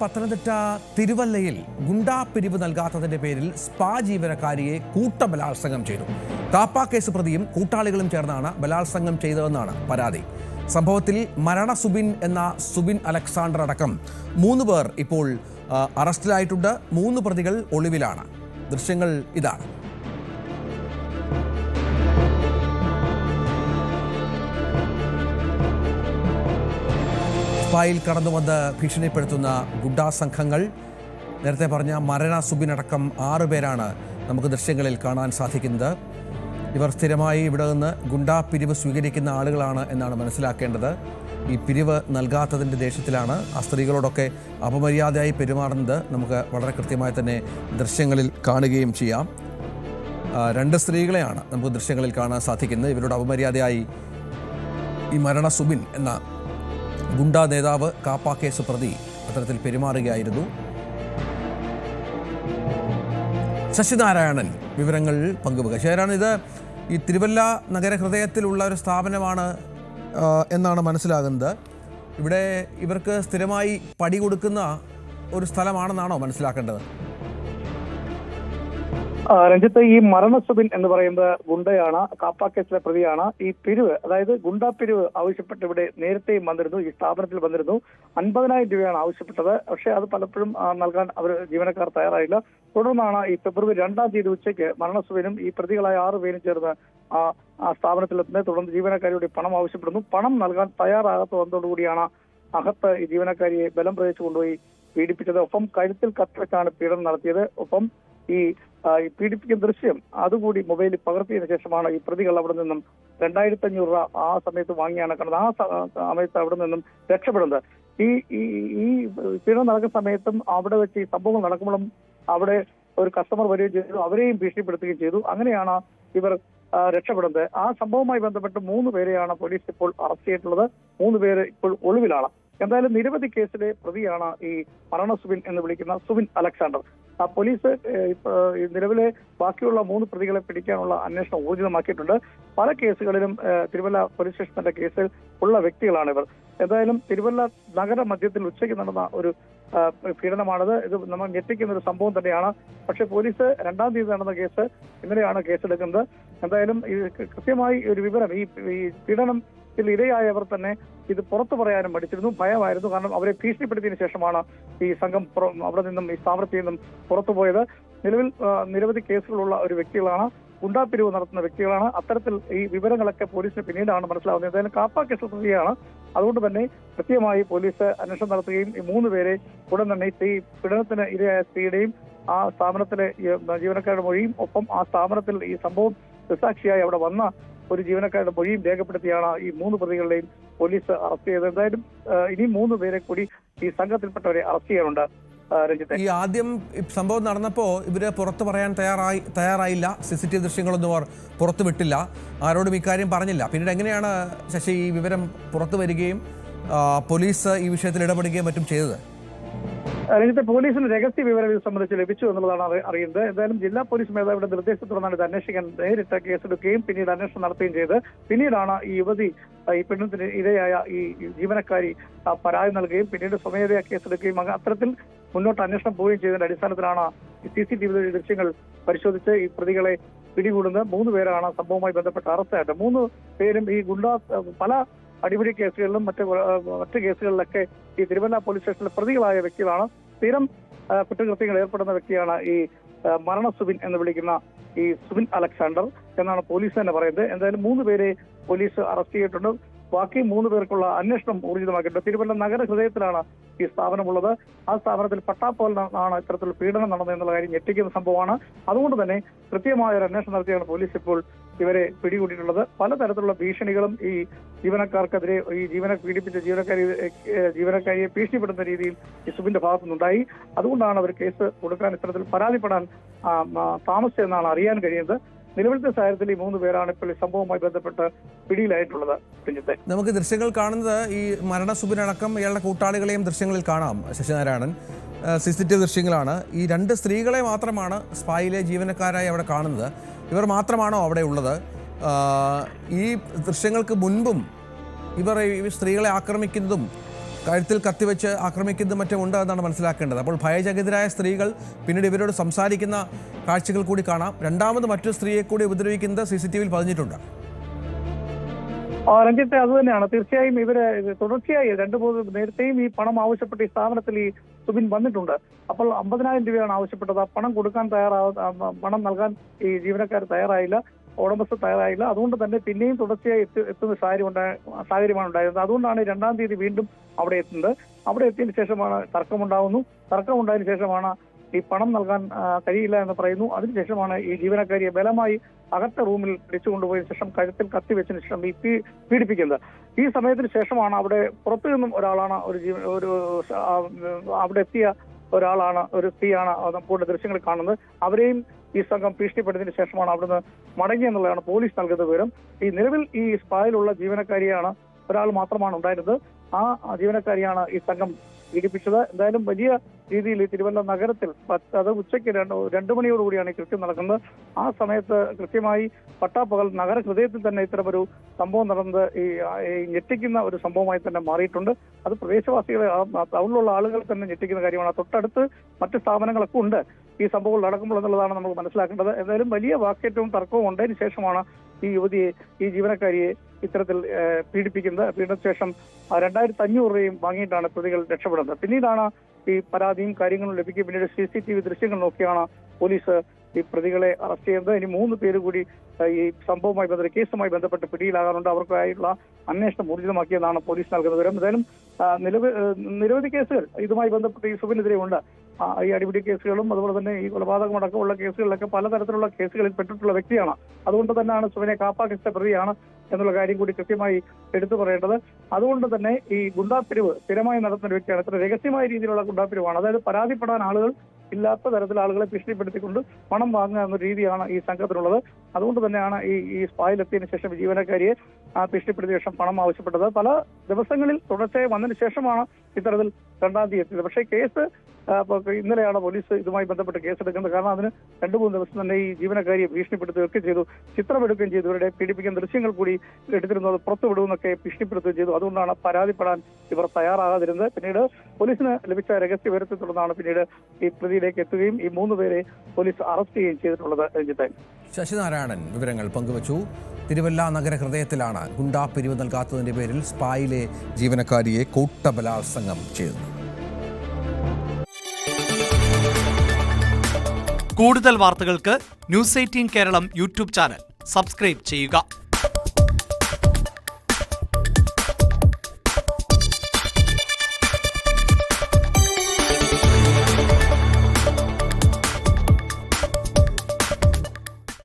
പത്തനംതിട്ട തിരുവല്ലയിൽ ഗുണ്ടാ പിരിവ് നൽകാത്തതിന്റെ പേരിൽ സ്പാ ജീവനക്കാരിയെ കൂട്ടബലാത്സംഗം ചെയ്തു. കാപ്പ കേസ് പ്രതിയും കൂട്ടാളികളും ചേർന്നാണ് ബലാത്സംഗം ചെയ്തതെന്നാണ് പരാതി. സംഭവത്തിൽ മരണ സുബിൻ അലക്സാണ്ടർ അടക്കം 3 പേർ ഇപ്പോൾ അറസ്റ്റിലായിട്ടുണ്ട്. 3 പ്രതികൾ ഒളിവിലാണ്. ദൃശ്യങ്ങൾ ഇതാണ്. സ്പായിൽ കടന്നുവന്ന് ഭീഷണിപ്പെടുത്തുന്ന ഗുണ്ടാ സംഘങ്ങൾ. നേരത്തെ പറഞ്ഞ മരണ സുബിനടക്കം 6 പേരാണ് നമുക്ക് ദൃശ്യങ്ങളിൽ കാണാൻ സാധിക്കുന്നത്. ഇവർ സ്ഥിരമായി ഇവിടെ നിന്ന് ഗുണ്ടാ പിരിവ് സ്വീകരിക്കുന്ന ആളുകളാണ് എന്നാണ് മനസ്സിലാക്കേണ്ടത്. ഈ പിരിവ് നൽകാത്തതിൻ്റെ ദേഷ്യത്തിലാണ് ആ സ്ത്രീകളോടൊക്കെ അപമര്യാദയായി പെരുമാറുന്നത്. നമുക്ക് വളരെ കൃത്യമായി തന്നെ ദൃശ്യങ്ങളിൽ കാണുകയും ചെയ്യാം. 2 സ്ത്രീകളെയാണ് നമുക്ക് ദൃശ്യങ്ങളിൽ കാണാൻ സാധിക്കുന്നത്. ഇവരുടെ അപമര്യാദയായി ഈ മരണ സുബിൻ എന്ന ഗുണ്ടാ നേതാവ് കാപ്പ കേസ് പ്രതി അത്തരത്തിൽ പെരുമാറുകയായിരുന്നു. ശശിനാരായണൻ വിവരങ്ങൾ പങ്കുവെക്കുക. ശരിയാണ്, ഇത് ഈ തിരുവല്ല നഗരഹൃദയത്തിലുള്ള ഒരു സ്ഥാപനമാണ് എന്നാണ് മനസ്സിലാകുന്നത്. ഇവിടെ ഇവർക്ക് സ്ഥിരമായി പടി കൊടുക്കുന്ന ഒരു സ്ഥലമാണെന്നാണോ മനസ്സിലാക്കേണ്ടത്? രഞ്ജിത്ത്, ഈ മരണ സുബിൻ എന്ന് പറയുന്നത് ഗുണ്ടയാണ്, കാപ്പ കേസിലെ പ്രതിയാണ്. ഈ പിരിവ്, അതായത് ഗുണ്ടാ പിരിവ് ആവശ്യപ്പെട്ട് ഇവിടെ നേരത്തെയും വന്നിരുന്നു, ഈ സ്ഥാപനത്തിൽ വന്നിരുന്നു. 50,000 രൂപയാണ് ആവശ്യപ്പെട്ടത്. പക്ഷേ അത് പലപ്പോഴും നൽകാൻ അവർ ജീവനക്കാർ തയ്യാറായില്ല. തുടർന്നാണ് ഈ ഫെബ്രുവരി 2-ാം തീയതി ഉച്ചയ്ക്ക് മരണ സുബിനും ഈ പ്രതികളായ 6 പേരും ചേർന്ന് ആ സ്ഥാപനത്തിലെത്തുന്നത്. തുടർന്ന് ജീവനക്കാരിയുടെ പണം ആവശ്യപ്പെടുന്നു. പണം നൽകാൻ തയ്യാറാകാത്ത വന്നതോടുകൂടിയാണ് അകത്ത് ഈ ജീവനക്കാരിയെ ബലം പ്രയോഗിച്ചു കൊണ്ടുപോയി പീഡിപ്പിച്ചത്. ഒപ്പം കഴുത്തിൽ കത്തിവെച്ചാണ് പീഡനം നടത്തിയത്. ഒപ്പം ഈ പീഡിപ്പിക്കുന്ന ദൃശ്യം അതുകൂടി മൊബൈലിൽ പകർത്തിയതിനു ശേഷമാണ് ഈ പ്രതികൾ അവിടെ നിന്നും 2,500 രൂപ ആ സമയത്ത് വാങ്ങിയാണ് കണ്ടത്. ആ സമയത്ത് അവിടെ നിന്നും രക്ഷപ്പെടുന്നത്. ഈ പീഡനം നടക്കുന്ന സമയത്തും അവിടെ വെച്ച് ഈ സംഭവങ്ങൾ നടക്കുമ്പോഴും അവിടെ ഒരു കസ്റ്റമർ വരികയും ചെയ്തു, അവരെയും ഭീഷണിപ്പെടുത്തുകയും ചെയ്തു. അങ്ങനെയാണ് ഇവർ രക്ഷപ്പെടുന്നത്. ആ സംഭവവുമായി ബന്ധപ്പെട്ട് 3 പേരെയാണ് പോലീസ് ഇപ്പോൾ അറസ്റ്റ് ചെയ്തിട്ടുള്ളത്. 3 പേര് ഇപ്പോൾ ഒളിവിലാണ്. എന്തായാലും നിരവധി കേസിലെ പ്രതിയാണ് ഈ മരണ സുബിൻ എന്ന് വിളിക്കുന്ന സുബിൻ അലക്സാണ്ടർ. പോലീസ് നിലവിലെ ബാക്കിയുള്ള 3 പ്രതികളെ പിടിക്കാനുള്ള അന്വേഷണം ഊർജിതമാക്കിയിട്ടുണ്ട്. പല കേസുകളിലും തിരുവല്ല പോലീസ് സ്റ്റേഷന്റെ കേസിൽ ഉള്ള വ്യക്തികളാണ് ഇവർ. എന്തായാലും തിരുവല്ല നഗര മധ്യത്തിൽ ഉച്ചയ്ക്ക് നടന്ന ഒരു പീഡനമാണിത്. ഇത് നമ്മൾ ഞെട്ടിക്കുന്ന ഒരു സംഭവം തന്നെയാണ്. പക്ഷേ പോലീസ് 2-ാം തീയതി നടന്ന കേസ് ഇന്നലെയാണ് കേസെടുക്കുന്നത്. എന്തായാലും കൃത്യമായി ഒരു വിവരം ഈ പീഡനത്തിൽ ഇരയായവർ തന്നെ ഇത് പുറത്തു പറയാനും മടിച്ചിരുന്നു, ഭയമായിരുന്നു. കാരണം അവരെ ഭീഷണിപ്പെടുത്തിയതിനു ശേഷമാണ് ഈ സംഘം അവിടെ നിന്നും ഈ സ്ഥാപനത്തിൽ നിന്നും പുറത്തുപോയത്. നിലവിൽ നിരവധി കേസുകളുള്ള ഒരു വ്യക്തികളാണ്, ഗുണ്ടാ പിരിവ് നടത്തുന്ന വ്യക്തികളാണ്. അത്തരത്തിൽ ഈ വിവരങ്ങളൊക്കെ പോലീസിന് പിന്നീടാണ് മനസ്സിലാവുന്നത്. എന്തായാലും കാപ്പ കേസ് പ്രതിയാണ്. അതുകൊണ്ട് തന്നെ കൃത്യമായി പോലീസ് അന്വേഷണം നടത്തുകയും ഈ 3 പേരെ ഉടൻ തന്നെ ഈ പീഡനത്തിന് ഇരയായ സ്ത്രീയുടെയും ആ സ്ഥാപനത്തിലെ ജീവനക്കാരുടെ മൊഴിയും ഒപ്പം ആ സ്ഥാപനത്തിൽ ഈ സംഭവം ദൃക്സാക്ഷിയായി അവിടെ വന്ന ഒരു ജീവനക്കാരുടെ മൊഴിയും രേഖപ്പെടുത്തിയാണ് ഈ 3 പ്രതികളെയും പോലീസ് അറസ്റ്റ് ചെയ്തത്. എന്തായാലും ഇനി 3 പേരെ കൂടി ഈ സംഘത്തിൽപ്പെട്ടവരെ അറസ്റ്റ് ചെയ്യാനുണ്ട്. ഈ ആദ്യം സംഭവം നടന്നപ്പോൾ ഇവര് പുറത്തു പറയാൻ തയ്യാറായില്ല. CCTV ദൃശ്യങ്ങളൊന്നും അവർ പുറത്തു വിട്ടില്ല, ആരോടും ഇക്കാര്യം പറഞ്ഞില്ല. പിന്നീട് എങ്ങനെയാണ് ശശി ഈ വിവരം പുറത്തു വരികയും പോലീസ് ഈ വിഷയത്തിൽ ഇടപെടുകയും മറ്റും ചെയ്തത്? രാജ്യത്തെ പോലീസിന് രഹസ്യ വിവരം ഇത് സംബന്ധിച്ച് ലഭിച്ചു എന്നുള്ളതാണ് അറിയുന്നത്. എന്തായാലും ജില്ലാ പോലീസ് മേധാവിയുടെ നിർദ്ദേശത്തെ തുടർന്നാണ് ഇത് അന്വേഷിക്കാൻ നേരിട്ട് കേസെടുക്കുകയും പിന്നീട് അന്വേഷണം നടത്തുകയും ചെയ്ത് പിന്നീടാണ് ഈ യുവതി ഈ പീഡനത്തിന് ഇരയായ ഈ ജീവനക്കാരി പരാതി നൽകുകയും പിന്നീട് സ്വമേധയാ കേസെടുക്കുകയും അത്തരത്തിൽ മുന്നോട്ട് അന്വേഷണം പോവുകയും ചെയ്തതിന്റെ അടിസ്ഥാനത്തിലാണ് CCTV ദൃശ്യങ്ങൾ പരിശോധിച്ച് ഈ പ്രതികളെ പിടികൂടുന്നത്. 3 പേരാണ് സംഭവവുമായി ബന്ധപ്പെട്ട് അറസ്റ്റായിട്ട്. 3 പേരും ഈ പല അടിപിടി കേസുകളിലും മറ്റ് കേസുകളിലൊക്കെ ഈ തിരുവല്ല പോലീസ് സ്റ്റേഷനിലെ പ്രതികളായ വ്യക്തികളാണ്. സ്ഥിരം കുറ്റകൃത്യങ്ങൾ ഏർപ്പെടുന്ന വ്യക്തിയാണ് ഈ മരണ സുബിൻ എന്ന് വിളിക്കുന്ന ഈ സുബിൻ അലക്സാണ്ടർ എന്നാണ് പോലീസ് തന്നെ പറയുന്നത്. എന്തായാലും 3 പേരെ പോലീസ് അറസ്റ്റ് ചെയ്തിട്ടുണ്ട്. ബാക്കി 3 പേർക്കുള്ള അന്വേഷണം ഊർജിതമാക്കിയിട്ടുണ്ട്. തിരുവല്ല നഗര ഹൃദയത്തിലാണ് ഈ സ്ഥാപനമുള്ളത്. ആ സ്ഥാപനത്തിൽ പട്ടാപ്പോലാണ് ഇത്തരത്തിലുള്ള പീഡനം നടന്നത് എന്നുള്ള കാര്യം ഞെട്ടിക്കുന്ന സംഭവമാണ്. അതുകൊണ്ട് തന്നെ കൃത്യമായ ഒരു അന്വേഷണം നടത്തിയാണ് പോലീസ് ഇപ്പോൾ ഇവരെ പിടികൂടിയിട്ടുള്ളത്. പലതരത്തിലുള്ള ഭീഷണികളും ഈ ജീവനക്കാർക്കെതിരെ ഈ പീഡിപ്പിച്ച ജീവനക്കാരിയെ ഭീഷണിപ്പെടുന്ന രീതിയിൽ ഈ സുബിന്റെ ഭാഗത്തുനിന്നുണ്ടായി. അതുകൊണ്ടാണ് അവർ കേസ് കൊടുക്കാൻ ഇത്തരത്തിൽ പരാതിപ്പെടാൻ താമസിച്ചതെന്നാണ് അറിയാൻ കഴിയുന്നത്. നിലവിലത്തെ സാഹചര്യത്തിൽ ഈ 3 പേരാണ് ഇപ്പോൾ ഈ സംഭവവുമായി ബന്ധപ്പെട്ട് പിടിയിലായിട്ടുള്ളത്. നമുക്ക് ദൃശ്യങ്ങൾ കാണുന്നത് ഈ മരണ സുബിനടക്കം ഇയാളുടെ കൂട്ടാളികളെയും ദൃശ്യങ്ങളിൽ കാണാം. ശശിനാരായണൻ, CCTV ദൃശ്യങ്ങളാണ്. ഈ 2 സ്ത്രീകളെ മാത്രമാണ് സ്പായിലെ ജീവനക്കാരായി അവിടെ കാണുന്നത്. ഇവർ മാത്രമാണോ അവിടെ ഉള്ളത്? ഈ ദൃശ്യങ്ങൾക്ക് മുൻപും ഇവർ ഈ സ്ത്രീകളെ ആക്രമിക്കുന്നതും കഴുത്തിൽ കത്തിവെച്ച് ആക്രമിക്കുന്നതും മറ്റും ഉണ്ട് എന്നാണ് മനസ്സിലാക്കേണ്ടത്. അപ്പോൾ ഭയചകിതരായ സ്ത്രീകൾ പിന്നീട് ഇവരോട് സംസാരിക്കുന്ന കാഴ്ചകൾ കൂടി കാണാം. രണ്ടാമത് മറ്റൊരു സ്ത്രീയെ കൂടി ഉപദ്രവിക്കുന്നത് CCTV-യിൽ പതിഞ്ഞിട്ടുണ്ട്. രഞ്ജിത്തെ, അത് തന്നെയാണ്. തീർച്ചയായും ഇവര് തുടർച്ചയായി 2-3 നേരത്തെയും ഈ പണം ആവശ്യപ്പെട്ട് ഈ സ്ഥാപനത്തിൽ ഈ സുബിൻ വന്നിട്ടുണ്ട്. അപ്പോൾ 50,000 രൂപയാണ് ആവശ്യപ്പെട്ടത്. ആ പണം കൊടുക്കാൻ പണം നൽകാൻ ഈ ജീവനക്കാർ തയ്യാറായില്ല, ഉടമസ്ഥ തയ്യാറായില്ല. അതുകൊണ്ട് തന്നെ പിന്നെയും തുടർച്ചയായി എത്തുന്ന സാഹചര്യമാണ് ഉണ്ടായിരുന്നത്. അതുകൊണ്ടാണ് 2-ാം തീയതി വീണ്ടും അവിടെ എത്തുന്നത്. അവിടെ എത്തിയതിനു ശേഷമാണ് തർക്കമുണ്ടായതിനു ശേഷമാണ് ഈ പണം നൽകാൻ കഴിയില്ല എന്ന് പറയുന്നു. അതിനുശേഷമാണ് ഈ ജീവനക്കാരിയെ ബലമായി അകത്ത റൂമിൽ പിടിച്ചുകൊണ്ടുപോയതിനു ശേഷം കഴുത്തിൽ കത്തിവെച്ചതിനു ശേഷം ഈ പീഡിപ്പിക്കുന്നത്. ഈ സമയത്തിന് ശേഷമാണ് അവിടെ പുറത്തു നിന്നും ഒരാളാണ് അവിടെ എത്തിയ ഒരാളാണ്, ഒരു സ്ത്രീയാണ് നമ്മുടെ ദൃശ്യങ്ങൾ കാണുന്നത്. അവരെയും ഈ സംഘം ഭീഷണിപ്പെടുത്തിയതിനു ശേഷമാണ് അവിടുന്ന് മടങ്ങിയെന്നുള്ളതാണ് പോലീസ് നൽകുന്ന വിവരം. ഈ നിലവിൽ ഈ സ്പായിലുള്ള ജീവനക്കാരിയാണ് ഒരാൾ മാത്രമാണ് ഉണ്ടായിരുന്നത്. ആ ജീവനക്കാരിയാണ് ഈ സംഘം പീഡിപ്പിച്ചത്. എന്തായാലും വലിയ രീതിയിൽ ഈ തിരുവല്ല നഗരത്തിൽ അത് ഉച്ചയ്ക്ക് 2 മണിയോടുകൂടിയാണ് ഈ കൃത്യം നടക്കുന്നത്. ആ സമയത്ത് കൃത്യമായി പട്ടാപ്പകൽ നഗര ഹൃദയത്തിൽ തന്നെ ഇത്തരമൊരു സംഭവം നടന്നത് ഈ ഞെട്ടിക്കുന്ന ഒരു സംഭവമായി തന്നെ മാറിയിട്ടുണ്ട്. അത് പ്രദേശവാസികളെ, ടൗണിലുള്ള ആളുകൾ തന്നെ ഞെട്ടിക്കുന്ന കാര്യമാണ്. തൊട്ടടുത്ത് മറ്റ് സ്ഥാപനങ്ങളൊക്കെ ഉണ്ട് ഈ സംഭവങ്ങൾ നടക്കുമ്പോൾ എന്നുള്ളതാണ് നമ്മൾ മനസ്സിലാക്കേണ്ടത്. എന്തായാലും വലിയ വാക്കേറ്റവും തർക്കവും ഉണ്ടതിന് ശേഷമാണ് ഈ ജീവനക്കാരിയെ ഇത്തരത്തിൽ പീഡിപ്പിക്കുന്നത്. പീഡനശേഷം 2,500 രൂപയും വാങ്ങിയിട്ടാണ് പ്രതികൾ രക്ഷപ്പെടുന്നത്. പിന്നീടാണ് ഈ പരാതിയും കാര്യങ്ങളും ലഭിക്കുക. പിന്നീട് CCTV ദൃശ്യങ്ങൾ നോക്കിയാണ് പോലീസ് ഈ പ്രതികളെ അറസ്റ്റ് ചെയ്യുന്നത്. ഇനി 3 പേര് കൂടി ഈ സംഭവവുമായി ബന്ധപ്പെട്ട് കേസുമായി ബന്ധപ്പെട്ട് പിടിയിലാകാറുണ്ട്. അവർക്കായുള്ള അന്വേഷണം ഊർജിതമാക്കിയെന്നാണ് പോലീസ് നൽകുന്ന വിവരം. എന്തായാലും നിരവധി കേസുകൾ ഇതുമായി ബന്ധപ്പെട്ട് ഈ സുബിനെതിരെ ഉണ്ട്. ഈ അടിപിടി കേസുകളും അതുപോലെ തന്നെ ഈ കൊലപാതകം അടക്കമുള്ള കേസുകളിലൊക്കെ പലതരത്തിലുള്ള കേസുകളിൽ പെട്ടിട്ടുള്ള വ്യക്തിയാണ്. അതുകൊണ്ട് തന്നെയാണ് സുബിനെ കാപ്പ കേസിലെ പ്രതിയാണ് എന്നുള്ള കാര്യം കൂടി കൃത്യമായി എടുത്തു പറയേണ്ടത്. അതുകൊണ്ട് തന്നെ ഈ ഗുണ്ടാപ്പിരിവ് സ്ഥിരമായി നടത്തുന്ന വ്യക്തിയാണ്. ഇത്ര രഹസ്യമായ രീതിയിലുള്ള ഗുണ്ടാപ്പിരിവാണ്. അതായത് പരാതിപ്പെടാൻ ആളുകൾ ഇല്ലാത്ത തരത്തിൽ ആളുകളെ ഭീഷണിപ്പെടുത്തിക്കൊണ്ട് പണം വാങ്ങുക എന്ന രീതിയാണ് ഈ സംഘത്തിനുള്ളത്. അതുകൊണ്ട് തന്നെയാണ് ഈ സ്പായിലെത്തിയതിനു ശേഷം ജീവനക്കാരിയെ ഭീഷണിപ്പെടുത്തിയ ശേഷം പണം ആവശ്യപ്പെട്ടത്. പല ദിവസങ്ങളിൽ തുടർച്ചയായി വന്നതിന് ശേഷമാണ് ഇത്തരത്തിൽ 2-ാം തീയതി എത്തിയത്. പക്ഷേ കേസ് ഇന്നലെയാണ് പോലീസ് ഇതുമായി ബന്ധപ്പെട്ട് കേസെടുക്കുന്നത്. കാരണം അതിന് 2-3 ദിവസം തന്നെ ഈ ജീവനക്കാരിയെ ഭീഷണിപ്പെടുത്തുകയൊക്കെ ചെയ്തു, ചിത്രമെടുക്കുകയും ചെയ്തു, ഇവരുടെ പീഡിപ്പിക്കുന്ന ദൃശ്യങ്ങൾ കൂടി എടുത്തിരുന്നത് പുറത്തുവിടുമെന്നൊക്കെ ഭീഷണിപ്പെടുത്തുകയും ചെയ്തു. അതുകൊണ്ടാണ് പരാതിപ്പെടാൻ ഇവർ തയ്യാറാകാതിരുന്നത്. പിന്നീട് പോലീസിന് ലഭിച്ച രഹസ്യ വിവരത്തെ തുടർന്നാണ് പിന്നീട് ഈ പ്രതിയിലേക്ക് എത്തുകയും ഈ 3 പേരെ പോലീസ് അറസ്റ്റ് ചെയ്യുകയും ചെയ്തിട്ടുള്ളത്. രഞ്ജിത്തെ, ശശിനാരായണൻ വിവരങ്ങൾ പങ്കുവച്ചു. തിരുവല്ല നഗരഹൃദയത്തിലാണ് ഗുണ്ടാ പിരിവ് നൽകാത്തതിന്റെ പേരിൽ സ്പായിലെ ജീവനക്കാരിയെ കൂട്ടബലാത്സംഗം ചെയ്തത്. കൂടുതൽ വാർത്തകൾക്ക് News 18 Keralam YouTube channel subscribe ചെയ്യുക.